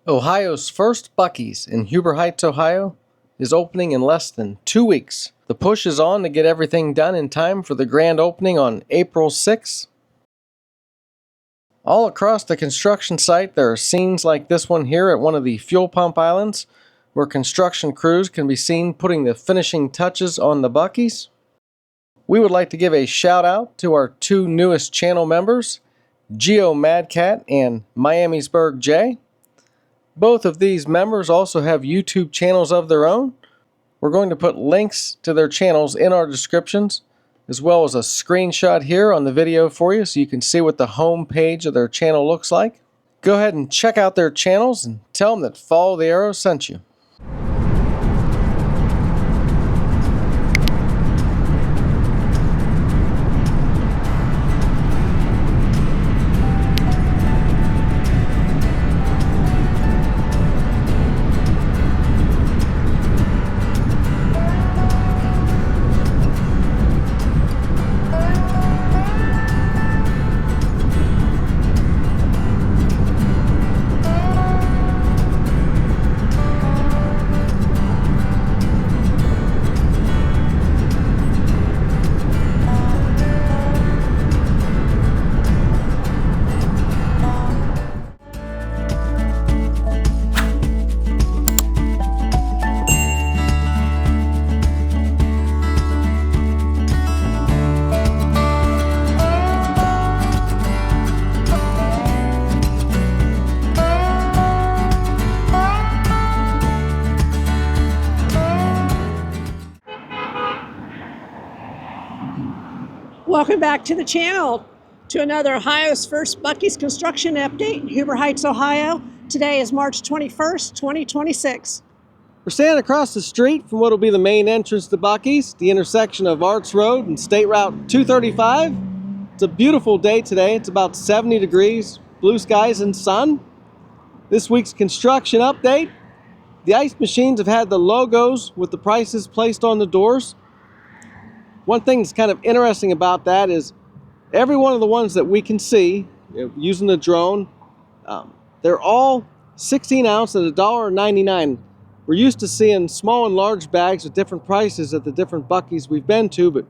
Ohio's first Buc-ee's in Huber Heights, Ohio is opening in less than 2 weeks. The push is on to get everything done in time for the grand opening on April 6th. All across the construction site there are scenes like this one here at one of the fuel pump islands where construction crews can be seen putting the finishing touches on the Buc-ee's. We would like to give a shout out to our two newest channel members, Geo Madcat and Miamisburg J. Both of these members also have YouTube channels of their own. We're going to put links to their channels in our descriptions, as well as a screenshot here on the video for you so you can see what the home page of their channel looks like. Go ahead and check out their channels and tell them that Follow the Arrow sent you. Welcome back to the channel, to another Ohio's first Buc-ee's construction update in Huber Heights, Ohio. Today is March 21st, 2026. We're standing across the street from what will be the main entrance to Buc-ee's, the intersection of Arts Road and State Route 235. It's a beautiful day today. It's about 70 degrees, blue skies and sun. This week's construction update. The ice machines have had the logos with the prices placed on the doors. One thing that's kind of interesting about that is every one of the ones that we can see using the drone, they're all 16 ounce at $1.99. We're used to seeing small and large bags with different prices at the different Buc-ee's we've been to, but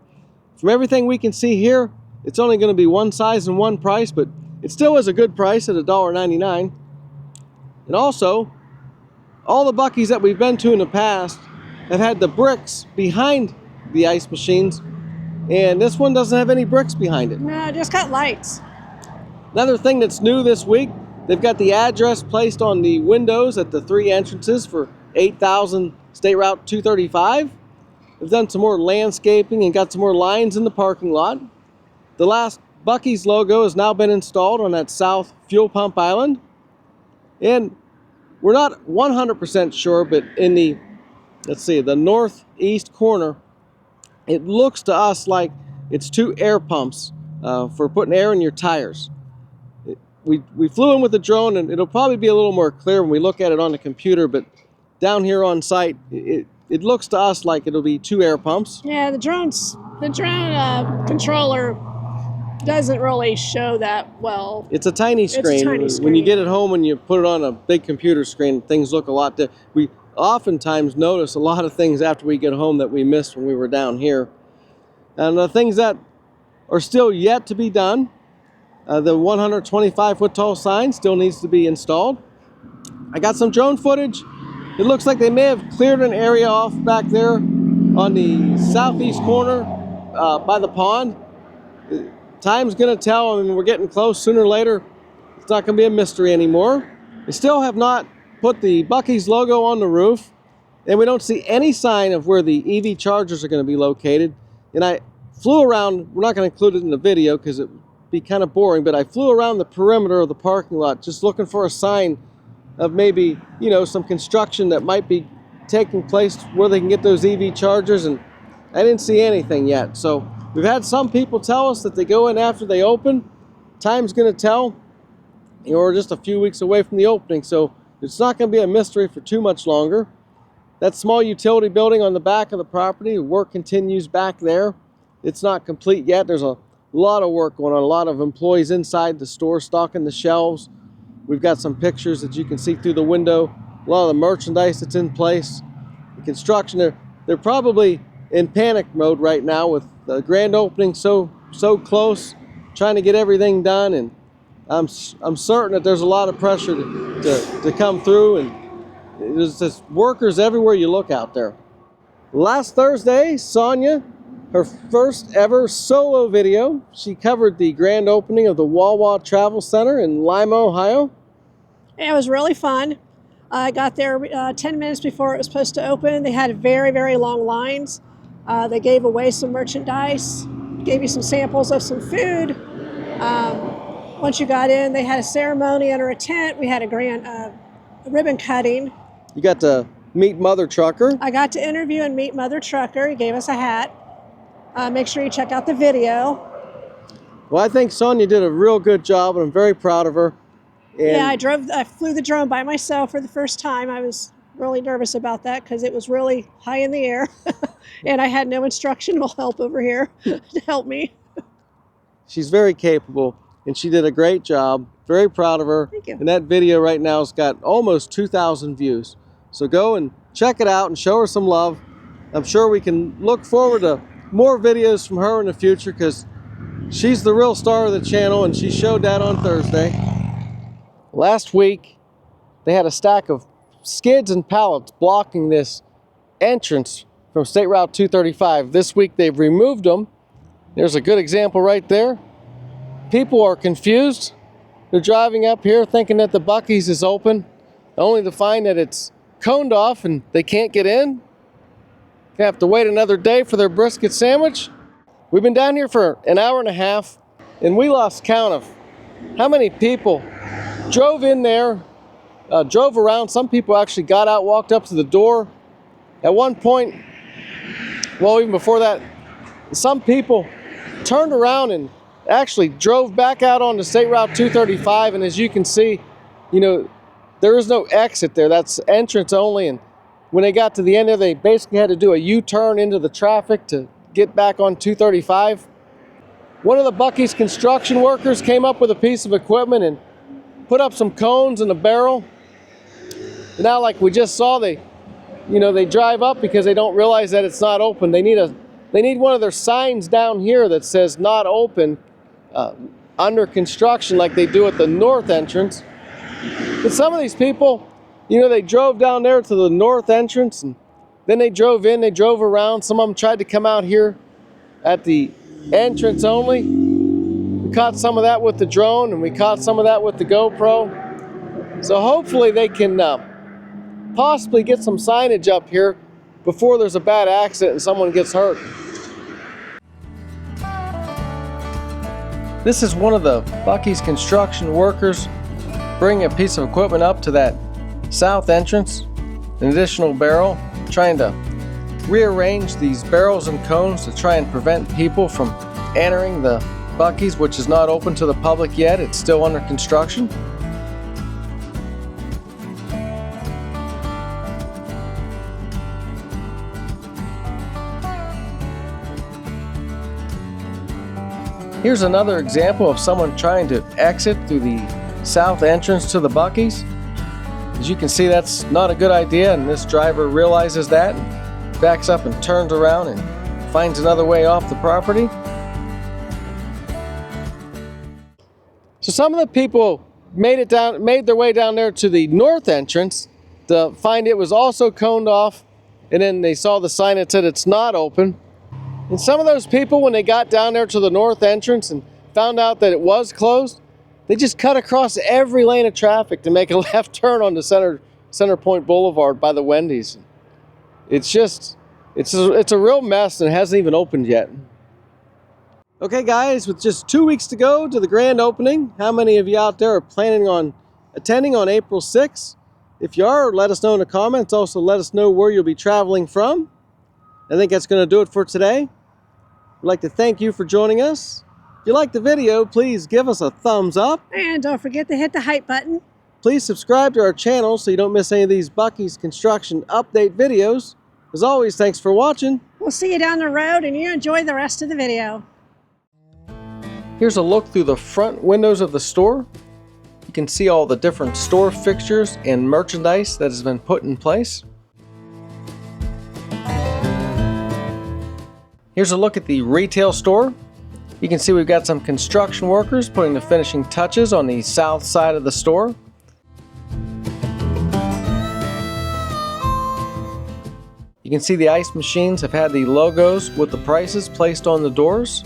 from everything we can see here, it's only going to be one size and one price, but it still is a good price at $1.99. And also, all the Buc-ee's that we've been to in the past have had the bricks behind the ice machines, and this one doesn't have any bricks behind it. No, just got lights. Another thing that's new this week, they've got the address placed on the windows at the three entrances for 8000 State Route 235. They've done some more landscaping and got some more lines in the parking lot. The last Buc-ee's logo has now been installed on that south fuel pump island, and we're not 100% sure, but in the, let's see, the northeast corner, it looks to us like it's two air pumps for putting air in your tires. We flew in with the drone, and it'll probably be a little more clear when we look at it on the computer, but down here on site, it looks to us like it'll be two air pumps. Yeah, the drone controller doesn't really show that well. It's a tiny screen. It's a tiny screen. When you get it home and you put it on a big computer screen, things look a lot different. We oftentimes notice a lot of things after we get home that we missed when we were down here. And the things that are still yet to be done, the 125-foot tall sign still needs to be installed. I got some drone footage. It looks like they may have cleared an area off back there on the southeast corner by the pond. Time's going to tell. I mean, we're getting close. Sooner or later, it's not going to be a mystery anymore. They still have not put the Buc-ee's logo on the roof, and we don't see any sign of where the EV chargers are going to be located. And I flew around, we're not going to include it in the video because it would be kind of boring, but I flew around the perimeter of the parking lot just looking for a sign of maybe, you know, some construction that might be taking place where they can get those EV chargers, and I didn't see anything yet. So we've had some people tell us that they go in after they open. Time's going to tell. You know, we're just a few weeks away from the opening, so it's not going to be a mystery for too much longer. That small utility building on the back of the property, work continues back there. It's not complete yet. There's a lot of work going on, a lot of employees inside the store stocking the shelves. We've got some pictures that you can see through the window. A lot of the merchandise that's in place. The construction, they're probably in panic mode right now with the grand opening so close, trying to get everything done, and I'm certain that there's a lot of pressure to come through, and there's just workers everywhere you look out there. Last Thursday, Sonia, her first ever solo video, she covered the grand opening of the Wawa Travel Center in Lima, Ohio. It was really fun. I got there 10 minutes before it was supposed to open. They had very, very long lines. They gave away some merchandise, gave you some samples of some food. Once you got in, they had a ceremony under a tent. We had a grand ribbon cutting. You got to meet Mother Trucker. I got to interview and meet Mother Trucker. He gave us a hat. Make sure you check out the video. Well, I think Sonia did a real good job, and I'm very proud of her. And yeah, I flew the drone by myself for the first time. I was really nervous about that because it was really high in the air, and I had no instructional help over here to help me. She's very capable, and she did a great job. Very proud of her. Thank you. And that video right now has got almost 2,000 views. So go and check it out and show her some love. I'm sure we can look forward to more videos from her in the future because she's the real star of the channel, and she showed that on Thursday. Last week, they had a stack of skids and pallets blocking this entrance from State Route 235. This week, they've removed them. There's a good example right there. People are confused. They're driving up here thinking that the Buc-ee's is open, only to find that it's coned off and they can't get in. They have to wait another day for their brisket sandwich. We've been down here for an hour and a half, and we lost count of how many people drove in there, drove around. Some people actually got out, walked up to the door. At one point, well, even before that, some people turned around and actually drove back out onto State Route 235, and as you can see, you know, there is no exit there. That's entrance only, and when they got to the end there, they basically had to do a U-turn into the traffic to get back on 235. One of the Buc-ee's construction workers came up with a piece of equipment and put up some cones in a barrel. And now, like we just saw, they drive up because they don't realize that it's not open. They need one of their signs down here that says "Not Open," under construction, like they do at the north entrance. But some of these people, they drove down there to the north entrance, and then they drove in, they drove around. Some of them tried to come out here at the entrance only. We caught some of that with the drone, and we caught some of that with the GoPro. So hopefully they can possibly get some signage up here before there's a bad accident and someone gets hurt. This is one of the Buc-ee's construction workers bringing a piece of equipment up to that south entrance, an additional barrel, trying to rearrange these barrels and cones to try and prevent people from entering the Buc-ee's, which is not open to the public yet. It's still under construction. Here's another example of someone trying to exit through the south entrance to the Buc-ee's. As you can see, that's not a good idea, and this driver realizes that and backs up and turns around and finds another way off the property. So some of the people made their way down there to the north entrance to find it was also coned off, and then they saw the sign that said it's not open. And some of those people, when they got down there to the north entrance and found out that it was closed, they just cut across every lane of traffic to make a left turn onto Center Point Boulevard by the Wendy's. It's a real mess, and it hasn't even opened yet. Okay guys, with just 2 weeks to go to the grand opening, how many of you out there are planning on attending on April 6th? If you are, let us know in the comments. Also, let us know where you'll be traveling from. I think that's going to do it for today. I'd like to thank you for joining us. If you liked the video, please give us a thumbs up. And don't forget to hit the hype button. Please subscribe to our channel so you don't miss any of these Buc-ee's construction update videos. As always, thanks for watching. We'll see you down the road, and you enjoy the rest of the video. Here's a look through the front windows of the store. You can see all the different store fixtures and merchandise that has been put in place. Here's a look at the retail store. You can see we've got some construction workers putting the finishing touches on the south side of the store. You can see the ice machines have had the logos with the prices placed on the doors.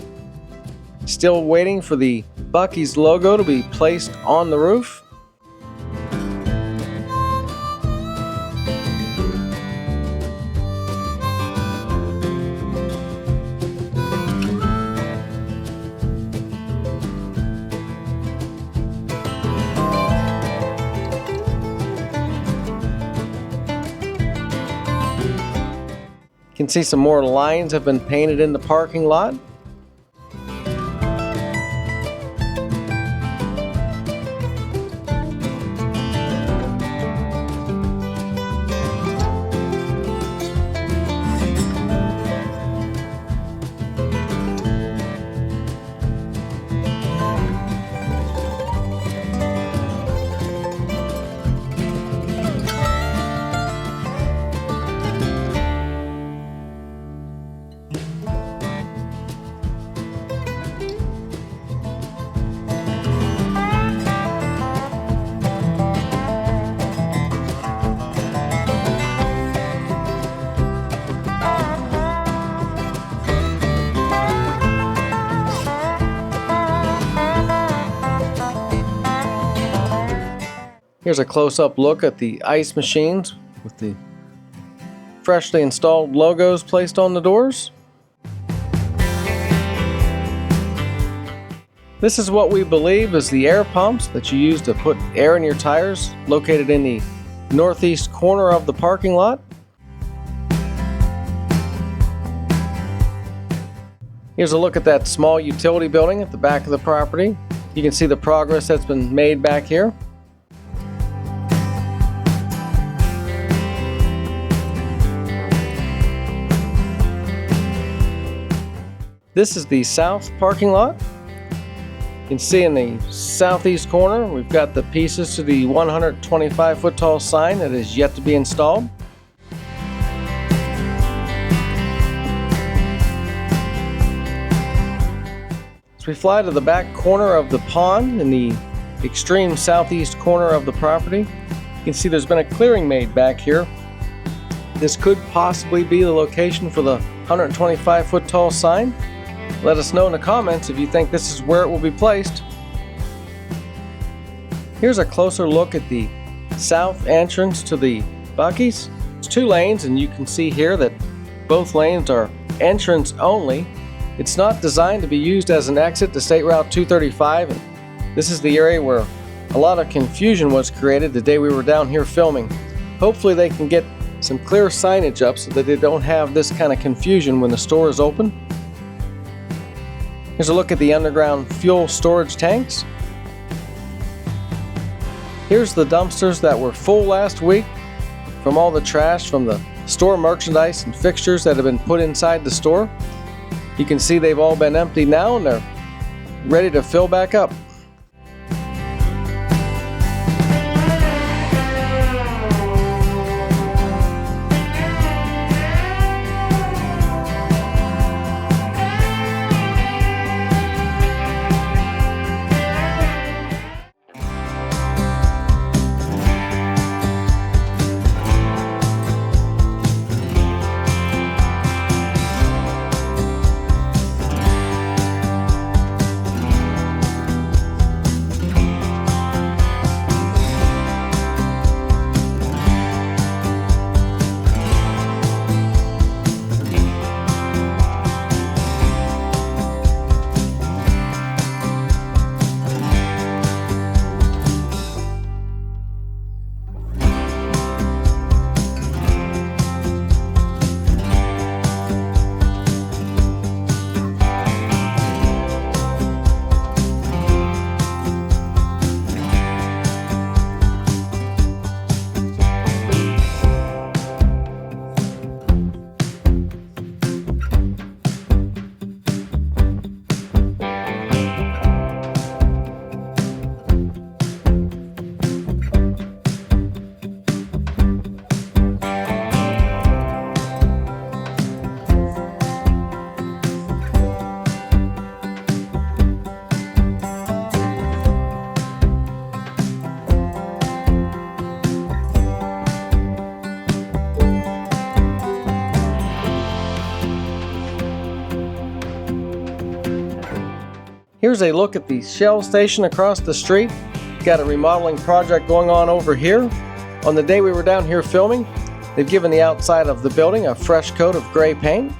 Still waiting for the Buc-ee's logo to be placed on the roof. You can see some more lines have been painted in the parking lot. Here's a close-up look at the ice machines with the freshly installed logos placed on the doors. This is what we believe is the air pumps that you use to put air in your tires, located in the northeast corner of the parking lot. Here's a look at that small utility building at the back of the property. You can see the progress that's been made back here. This is the south parking lot. You can see in the southeast corner we've got the pieces to the 125-foot tall sign that is yet to be installed. As we fly to the back corner of the pond in the extreme southeast corner of the property, you can see there's been a clearing made back here. This could possibly be the location for the 125-foot tall sign. Let us know in the comments if you think this is where it will be placed. Here's a closer look at the south entrance to the Buc-ee's. It's 2 lanes, and you can see here that both lanes are entrance only. It's not designed to be used as an exit to State Route 235. And this is the area where a lot of confusion was created the day we were down here filming. Hopefully they can get some clear signage up so that they don't have this kind of confusion when the store is open. Here's a look at the underground fuel storage tanks. Here's the dumpsters that were full last week from all the trash from the store merchandise and fixtures that have been put inside the store. You can see they've all been emptied now and they're ready to fill back up. Here's a look at the Shell station across the street. Got a remodeling project going on over here. On the day we were down here filming, they've given the outside of the building a fresh coat of gray paint.